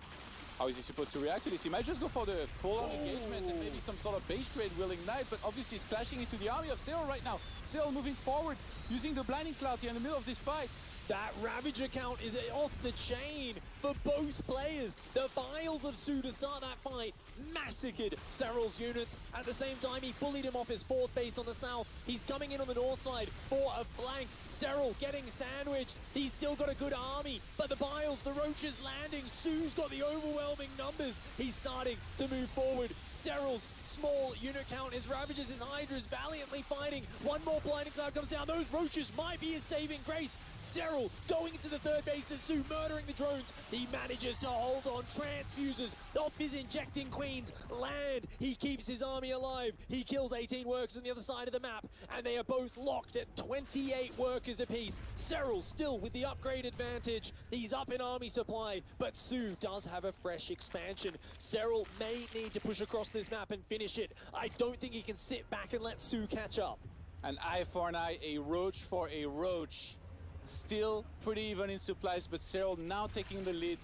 How is he supposed to react to this? He might just go for the full-on engagement and maybe some sort of base trade will ignite, but obviously he's clashing into the army of Serral right now. Serral moving forward, using the Blinding Cloud here in the middle of this fight. That Ravager count is off the chain for both players. The Biles of soO to start that fight massacred Serral's units. At the same time, he bullied him off his fourth base on the south. He's coming in on the north side for a flank. Serral getting sandwiched. He's still got a good army, but the Biles, the Roaches landing. soO's got the overwhelming numbers. He's starting to move forward. Serral's small unit count, his Ravagers, his Hydras valiantly fighting. One more Blinding Cloud comes down. Those Roaches might be his saving grace. Serral going into the third base of soO, murdering the drones. He manages to hold on. Transfusers off his injecting queens land. He keeps his army alive. He kills 18 workers on the other side of the map, and they are both locked at 28 workers apiece. Serral still with the upgrade advantage. He's up in army supply, but soO does have a fresh expansion. Serral may need to push across this map and finish it. I don't think he can sit back and let soO catch up. An eye for an eye, a Roach for a Roach. Still pretty even in supplies, but Serral now taking the lead.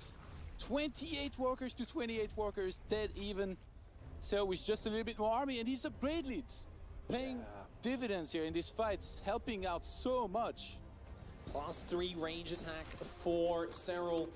28 workers to 28 workers, dead even. Serral with just a little bit more army, and these upgrade leads paying dividends here in these fights, helping out so much. +3 range attack for Serral,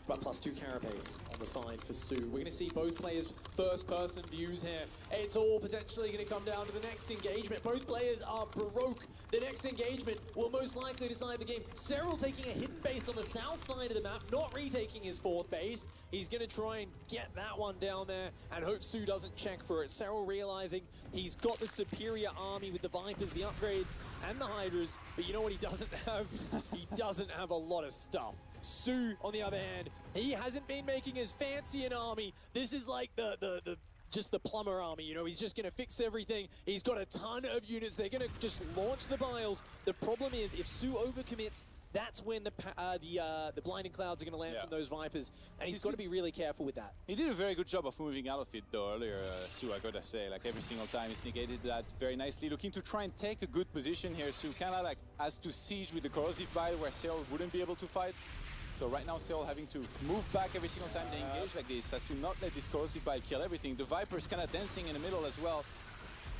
but +2 carapace on the side for soO. We're going to see both players' first-person views here. It's all potentially going to come down to the next engagement. Both players are broke. The next engagement will most likely decide the game. Serral taking a hidden base on the south side of the map, not retaking his fourth base. He's going to try and get that one down there and hope soO doesn't check for it. Serral realizing he's got the superior army with the Vipers, the upgrades, and the Hydras, but you know what he doesn't have? He doesn't have a lot of stuff. soO, on the other hand, he hasn't been making as fancy an army. This is like the just the plumber army, you know, he's just going to fix everything. He's got a ton of units. They're going to just launch the biles. The problem is if soO overcommits, that's when the blinding clouds are going to land from those Vipers, and he's got to be really careful with that. He did a very good job of moving out of it, though, earlier, soO, I gotta say. Like, every single time he's negated that very nicely. Looking to try and take a good position here. soO kind of like has to siege with the corrosive bile where Serral wouldn't be able to fight. So right now, Serral having to move back every single time they engage like this, has to not let this corrosive bile kill everything. The Viper's kind of dancing in the middle as well.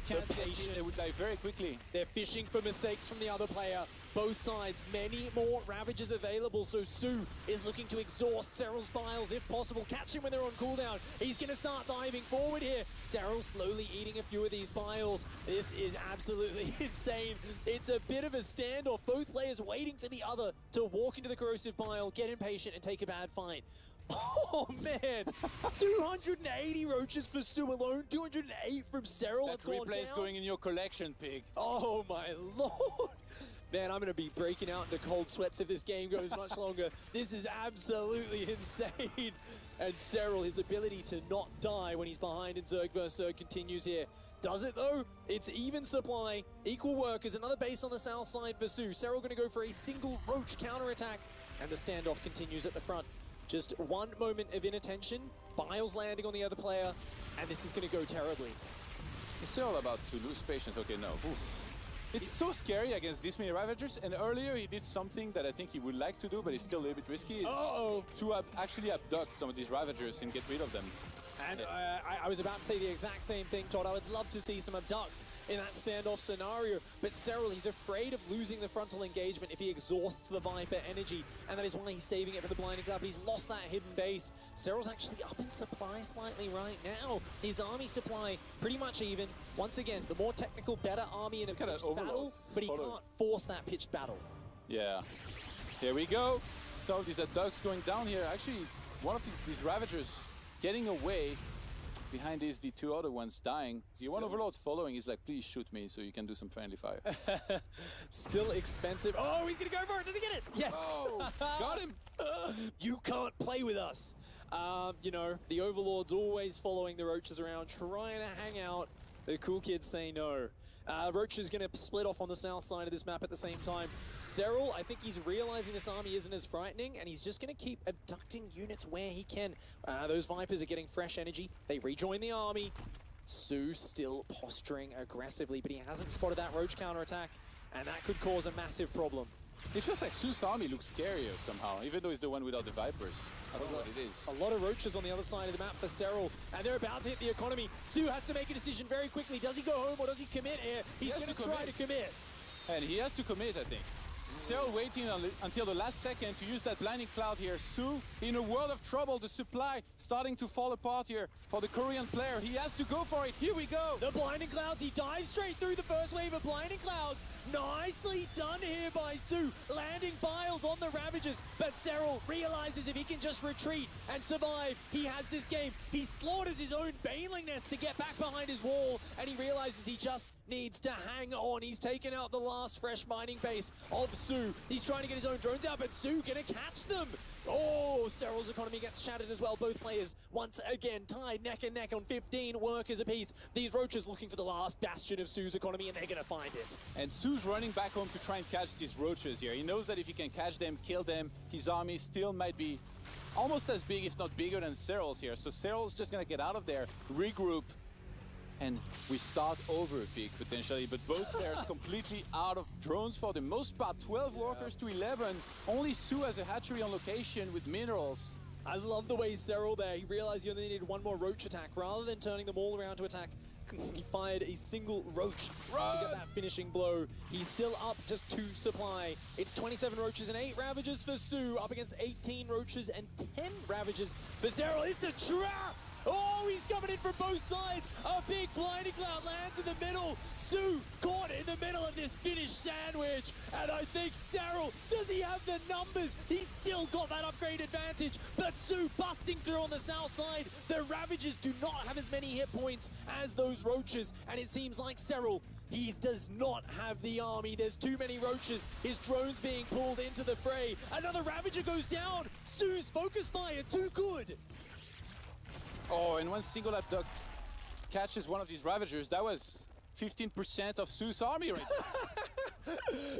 Can't they would die very quickly. They're fishing for mistakes from the other player. Both sides, many more Ravagers available, so soO is looking to exhaust Serral's biles if possible. Catch him when they're on cooldown. He's going to start diving forward here. Serral slowly eating a few of these biles. This is absolutely insane. It's a bit of a standoff. Both players waiting for the other to walk into the corrosive bile, get impatient, and take a bad fight. Oh, man. 280 roaches for soO alone. 208 from Serral. That replay is going in your collection, Pig. Oh, my Lord. Man, I'm going to be breaking out into cold sweats if this game goes much longer. This is absolutely insane. And Serral, his ability to not die when he's behind in Zerg vs. Zerg continues here. Does it, though? It's even supply, equal workers, another base on the south side for soO. Serral going to go for a single roach counterattack, and the standoff continues at the front. Just one moment of inattention, biles landing on the other player, and this is going to go terribly. Is Serral about to lose patience? Okay, no. Ooh. It's so scary against this many Ravagers, and earlier he did something that I think he would like to do, but it's still a little bit risky. To actually abduct some of these Ravagers and get rid of them. And I was about to say the exact same thing, Todd. I would love to see some abducts in that standoff scenario. But Serral, he's afraid of losing the frontal engagement if he exhausts the Viper energy. And that is why he's saving it for the blinding cloud. But he's lost that hidden base. Serral's actually up in supply slightly right now. His army supply pretty much even. Once again, the more technical, better army in a pitched battle. But he can't force that pitched battle. Yeah. Here we go. So these abducts going down here. Actually, one of these Ravagers getting away. Behind is the two other ones dying. The one Overlord following is like, please shoot me so you can do some friendly fire. Still expensive. Oh, he's gonna go for it. Does he get it? Yes. Oh, got him. You can't play with us. You know, the Overlord's always following the Roaches around, trying to hang out. The cool kids say no. Roach is going to split off on the south side of this map at the same time. Serral, I think he's realizing this army isn't as frightening, and he's just going to keep abducting units where he can. Those Vipers are getting fresh energy. They rejoin the army. soO still posturing aggressively, but he hasn't spotted that Roach counterattack, and that could cause a massive problem. It feels like soO's army looks scarier somehow, even though he's the one without the Vipers. I don't know what it is. A lot of Roaches on the other side of the map for Serral, and they're about to hit the economy. soO has to make a decision very quickly. Does he go home or does he commit here? He's going to try to commit. And he has to commit, I think. Serral waiting until the last second to use that blinding cloud here. soO in a world of trouble. The supply starting to fall apart here for the Korean player. He has to go for it. Here we go. The blinding clouds. He dives straight through the first wave of blinding clouds. Nicely done here by soO. Landing biles on the Ravagers. But Serral realizes if he can just retreat and survive, he has this game. He slaughters his own Baneling nest to get back behind his wall. And he realizes he just needs to hang on. He's taken out the last fresh mining base of soO. He's trying to get his own drones out, but soO gonna catch them. Oh, Serral's economy gets shattered as well. Both players once again tied neck and neck on 15 workers apiece. These Roaches looking for the last bastion of soO's economy, and they're gonna find it. And soO's running back home to try and catch these Roaches here. He knows that if he can catch them, kill them, his army still might be almost as big, if not bigger than Serral's here. So Serral's just gonna get out of there, regroup, and we start over a peak potentially, but both players completely out of drones for the most part. 12 workers to 11. Only soO has a hatchery on location with minerals. I love the way Serral there, he realized he only needed one more Roach attack. Rather than turning them all around to attack, he fired a single Roach to get that finishing blow. He's still up just 2 supply. It's 27 Roaches and 8 Ravagers for soO, up against 18 Roaches and 10 Ravagers for Serral. It's a trap! Oh, he's coming in from both sides. A big blinding cloud lands in the middle. soO caught in the middle of this Finnish sandwich. And I think Serral, does he have the numbers? He's still got that upgrade advantage. But soO busting through on the south side. The Ravagers do not have as many hit points as those Roaches. And it seems like Serral, he does not have the army. There's too many Roaches. His drone's being pulled into the fray. Another Ravager goes down. soO's focus fire, too good. Oh, and one single abduct catches one of these Ravagers, that was 15% of soO's army right there.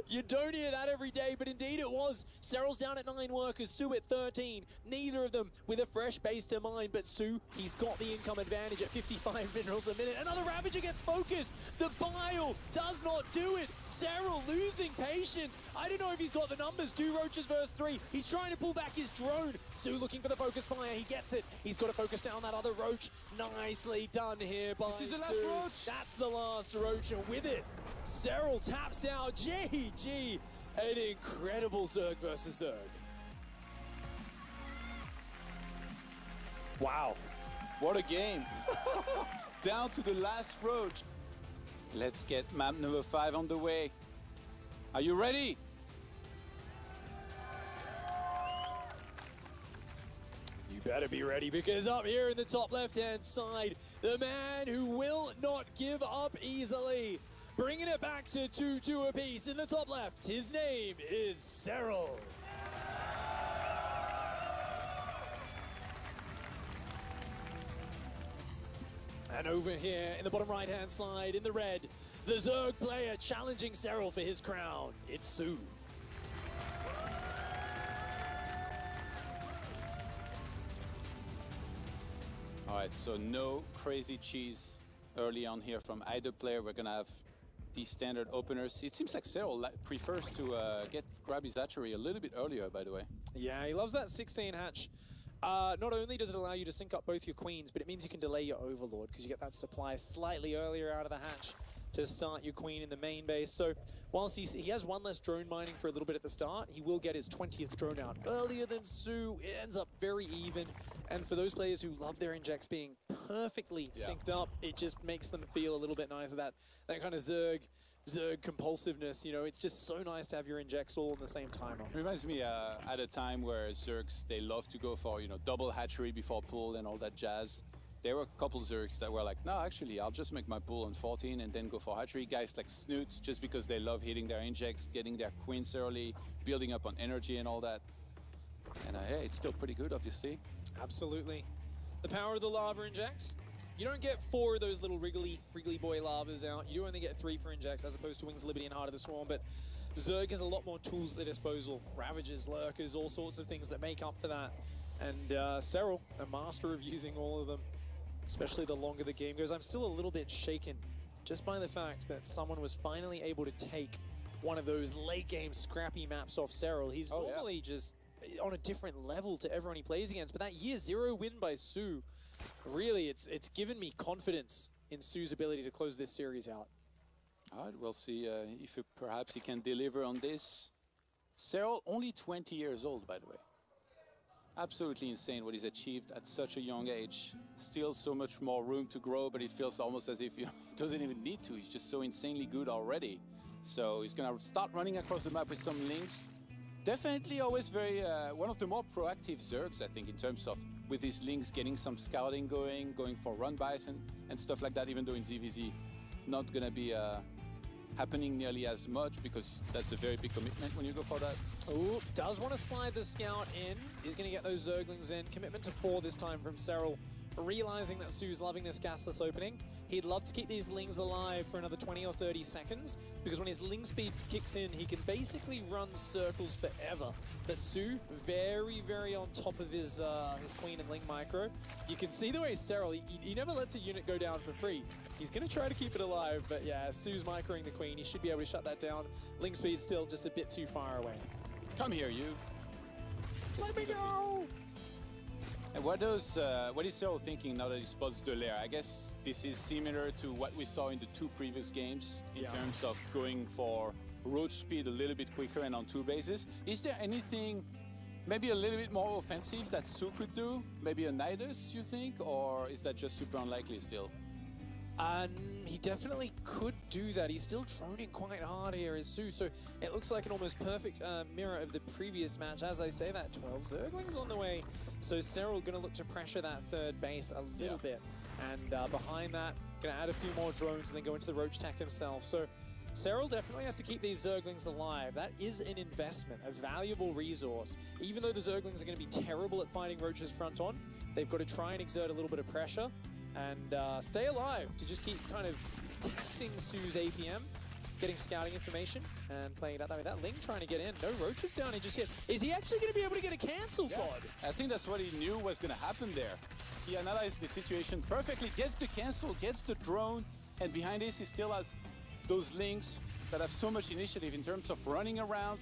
You don't hear that every day, but indeed it was. Serral's down at 9 workers, soO at 13. Neither of them with a fresh base to mine, but soO, he's got the income advantage at 55 minerals a minute. Another Ravager gets focused. The Bile does not do it. Serral losing patience. I don't know if he's got the numbers. 2 Roaches versus 3. He's trying to pull back his drone. soO looking for the focus fire. He gets it. He's got to focus down that other Roach. Nicely done here by This is the last soO. Roach. That's the last Roach, and with it, Serral taps out. GG. An incredible Zerg versus Zerg. Wow. What a game. Down to the last Roach. Let's get map number 5 on the way. Are you ready? You better be ready, because up here in the top left-hand side, the man who will not give up easily. Bringing it back to 2-2 apiece in the top left. His name is Serral. And over here in the bottom right-hand side, in the red, the Zerg player challenging Serral for his crown. It's soO. All right, so no crazy cheese early on here from either player. We're gonna have these standard openers. It seems like Serral prefers to grab his hatchery a little bit earlier, by the way. Yeah, he loves that 16 hatch. Not only does it allow you to sync up both your queens, but it means you can delay your Overlord, because you get that supply slightly earlier out of the hatch to start your queen in the main base. So whilst he has one less drone mining for a little bit at the start, he will get his 20th drone out earlier than soO. It ends up very even. And for those players who love their injects being perfectly synced up, it just makes them feel a little bit nicer. That kind of Zerg compulsiveness, you know, it's just so nice to have your injects all in the same timer. Reminds me at a time where Zergs, they love to go for, you know, double hatchery before pool and all that jazz. There were a couple Zergs that were like, no, actually, I'll just make my pool on 14 and then go for hatchery. Guys like Snoot, just because they love hitting their injects, getting their queens early, building up on energy and all that. And yeah, it's still pretty good, obviously. Absolutely. The power of the lava injects. You don't get 4 of those little wriggly boy lavas out. You only get 3 per inject, as opposed to Wings of Liberty and Heart of the Swarm. But Zerg has a lot more tools at their disposal. Ravagers, Lurkers, all sorts of things that make up for that. And Serral, a master of using all of them, especially the longer the game goes. I'm still a little bit shaken just by the fact that someone was finally able to take one of those late game scrappy maps off Serral. He's normally just on a different level to everyone he plays against, but that year 0 win by soO, really, it's given me confidence in soO's ability to close this series out. All right, we'll see if perhaps he can deliver on this. Serral, only 20 years old, by the way. Absolutely insane what he's achieved at such a young age. Still so much more room to grow, but it feels almost as if he doesn't even need to. He's just so insanely good already. So he's gonna start running across the map with some links. Definitely always very, one of the more proactive Zergs, I think, in terms of with his links, getting some scouting going for run-bys and stuff like that, even though in ZVZ not gonna be happening nearly as much, because that's a very big commitment when you go for that. Ooh, does want to slide the scout in. He's going to get those Zerglings in. Commitment to 4 this time from Serral. Realizing that soO's loving this gasless opening, he'd love to keep these Lings alive for another 20 or 30 seconds, because when his Ling speed kicks in, he can basically run circles forever. But soO, very, very on top of his Queen and Ling micro. You can see the way Serral, he never lets a unit go down for free. He's going to try to keep it alive, but yeah, soO's microing the Queen. He should be able to shut that down. Ling speed's still just a bit too far away. Come here, you. Let me go! And what is Serral thinking now that he spots the lair? I guess this is similar to what we saw in the 2 previous games in terms of going for roach speed a little bit quicker and on 2 bases. Is there anything maybe a little bit more offensive that soO could do? Maybe a Nidus, you think? Or is that just super unlikely still? He definitely could do that. He's still droning quite hard here as soO, so it looks like an almost perfect mirror of the previous match. As I say that, 12 Zerglings on the way. So Serral going to look to pressure that 3rd base a little bit. And behind that, going to add a few more drones and then go into the Roach Tech himself. So Serral definitely has to keep these Zerglings alive. That is an investment, a valuable resource. Even though the Zerglings are going to be terrible at fighting Roaches front on, they've got to try and exert a little bit of pressure. and stay alive to just keep kind of taxing soO's APM, getting scouting information and playing it out that way. That Ling trying to get in. No roaches down here just yet. Is he actually going to be able to get a cancel, Todd? I think that's what he knew was going to happen there. He analyzed the situation perfectly, gets the cancel, gets the drone, and behind this he still has those Lings that have so much initiative in terms of running around,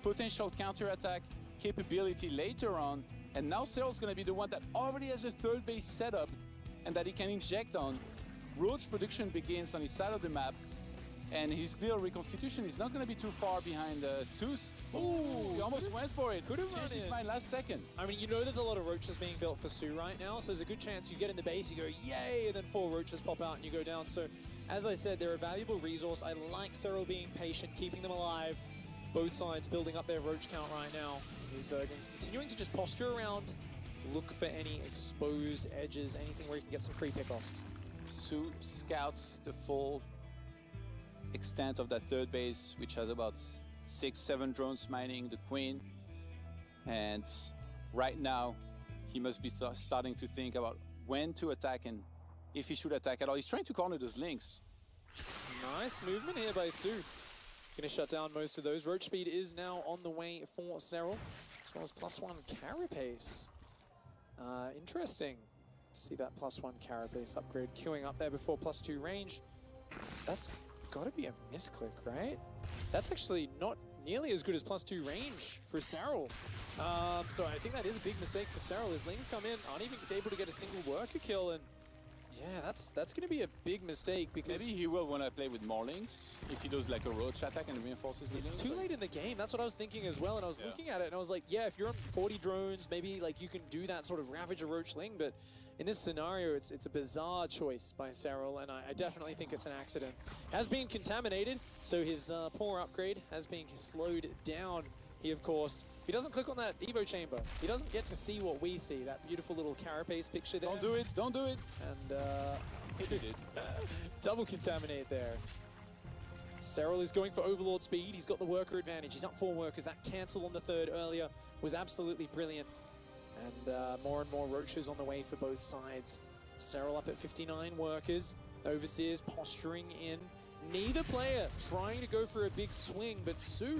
potential counter-attack capability later on, and now Serral's going to be the one that already has a third base set up and that he can inject on. Roach production begins on his side of the map, and his clear reconstitution is not going to be too far behind soO's. Ooh, he almost went for it. Could have run his mind last second. I mean, you know there's a lot of roaches being built for soO right now, so there's a good chance you get in the base, you go, yay, and then 4 roaches pop out and you go down. So, as I said, they're a valuable resource. I like Serral being patient, keeping them alive. Both sides building up their roach count right now. His Zerglings continuing to just posture around, look for any exposed edges, anything where you can get some free pickoffs. soO scouts the full extent of that third base, which has about 6-7 drones mining the queen. And right now, he must be starting to think about when to attack and if he should attack at all. He's trying to corner those Lings. Nice movement here by soO. Gonna shut down most of those. Roach speed is now on the way for Serral, as well as +1 carapace. Interesting to see that +1 carapace upgrade queuing up there before +2 range. That's gotta be a misclick, right? That's actually not nearly as good as +2 range for Serral. So I think that is a big mistake for Serral. His Lings come in, aren't even able to get a single worker kill, and yeah, that's going to be a big mistake because maybe he will want to play with more Lings if he does like a roach attack and reinforces with It's Lings. too late in the game. That's what I was thinking as well. And I was looking at it and I was like, yeah, if you're on 40 drones, maybe like you can do that sort of ravage a roach Ling. But in this scenario, it's a bizarre choice by Serral, and I definitely think it's an accident. Has been contaminated, so his poor upgrade has been slowed down. He, of course, if he doesn't click on that Evo chamber, he doesn't get to see what we see, that beautiful little carapace picture there. Don't do it, don't do it. And he did it. Double contaminate there. Serral is going for Overlord speed. He's got the worker advantage. He's up 4 workers. That cancel on the third earlier was absolutely brilliant. And more roaches on the way for both sides. Serral up at 59 workers. Overseers posturing in. Neither player trying to go for a big swing, but soO,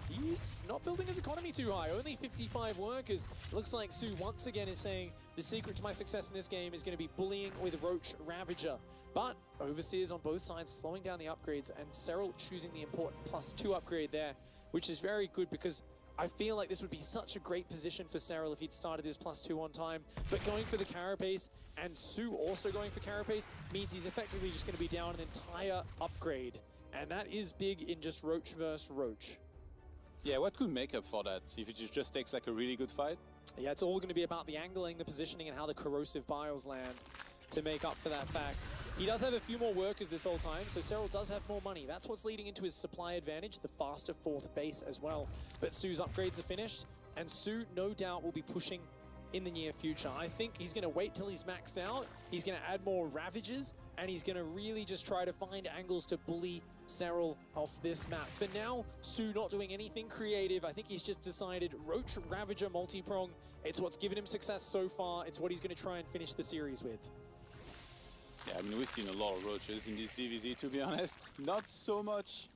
he's not building his economy too high. Only 55 workers. Looks like soO once again is saying the secret to my success in this game is going to be bullying with Roach Ravager. But Overseers on both sides slowing down the upgrades, and Serral choosing the important +2 upgrade there, which is very good because I feel like this would be such a great position for Serral if he'd started his +2 on time. But going for the carapace and soO also going for carapace means he's effectively just going to be down an entire upgrade. And that is big in just Roach versus Roach. Yeah, what could make up for that if it just takes like a really good fight? Yeah, it's all going to be about the angling, the positioning, and how the corrosive bios land to make up for that fact. He does have a few more workers this whole time, so Serral does have more money. That's what's leading into his supply advantage, the faster 4th base as well. But soO's upgrades are finished, and soO no doubt will be pushing in the near future. I think he's going to wait till he's maxed out, he's going to add more Ravages, and he's going to really just try to find angles to bully Serral off this map. For now, soO not doing anything creative. I think he's just decided Roach Ravager multi-prong. It's what's given him success so far. It's what he's going to try and finish the series with. Yeah, I mean, we've seen a lot of roaches in this CVZ, to be honest. Not so much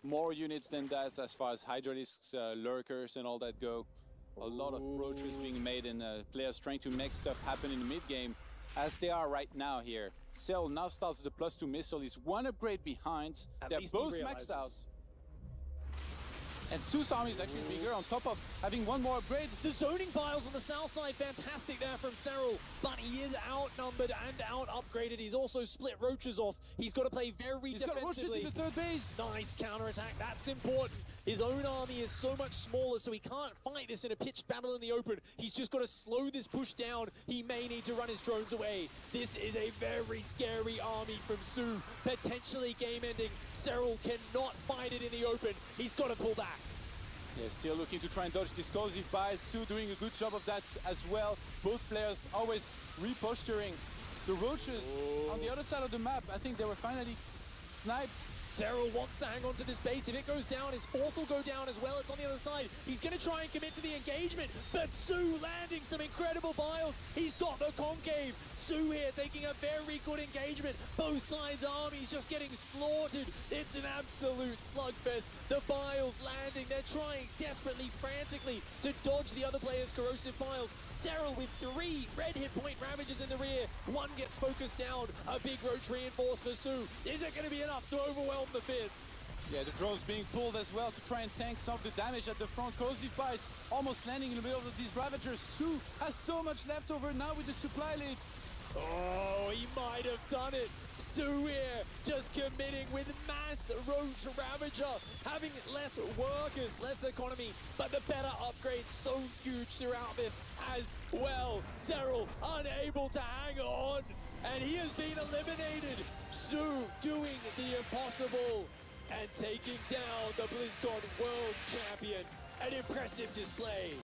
more units than that as far as Hydralisks, lurkers and all that go. A lot of roaches being made and players trying to make stuff happen in the mid-game, as they are right now here. Serral now starts the +2 missile. He's 1 upgrade behind. They're both maxed out. And soO's army is actually bigger on top of having 1 more upgrade. The zoning bios on the south side, fantastic there from Serral, but he is outnumbered and out-upgraded. He's also split roaches off. He's got to play very He's defensively. got roaches in the third base. Nice counterattack, that's important. His own army is so much smaller, so he can't fight this in a pitched battle in the open. He's just got to slow this push down. He may need to run his drones away. This is a very scary army from soO, potentially game-ending. Serral cannot fight it in the open. He's got to pull back. Yeah, still looking to try and dodge this corrosive bias. soO doing a good job of that as well. Both players always reposturing. The roaches on the other side of the map, I think they were finally sniped. Serral wants to hang on to this base. If it goes down, his fourth will go down as well. It's on the other side. He's going to try and commit to the engagement, but soO landing some incredible biles. He's got the concave. soO here taking a very good engagement. Both sides' armies just getting slaughtered. It's an absolute slugfest. The biles landing. They're trying desperately, frantically to dodge the other player's corrosive biles. Serral with 3 red hit point Ravagers in the rear. One gets focused down. A big roach reinforced for soO. Is it going to be enough to overwhelm the fifth? Yeah, the drone's being pulled as well to try and tank some of the damage at the front. Cozy Bites almost landing in the middle of these Ravagers. soO has so much left over now with the supply leads. Oh, he might have done it. soO here, just committing with mass Roach Ravager, having less workers, less economy, but the better upgrades so huge throughout this as well. Serral unable to hang on, and he has been eliminated. soO doing the impossible and taking down the BlizzCon World Champion. An impressive display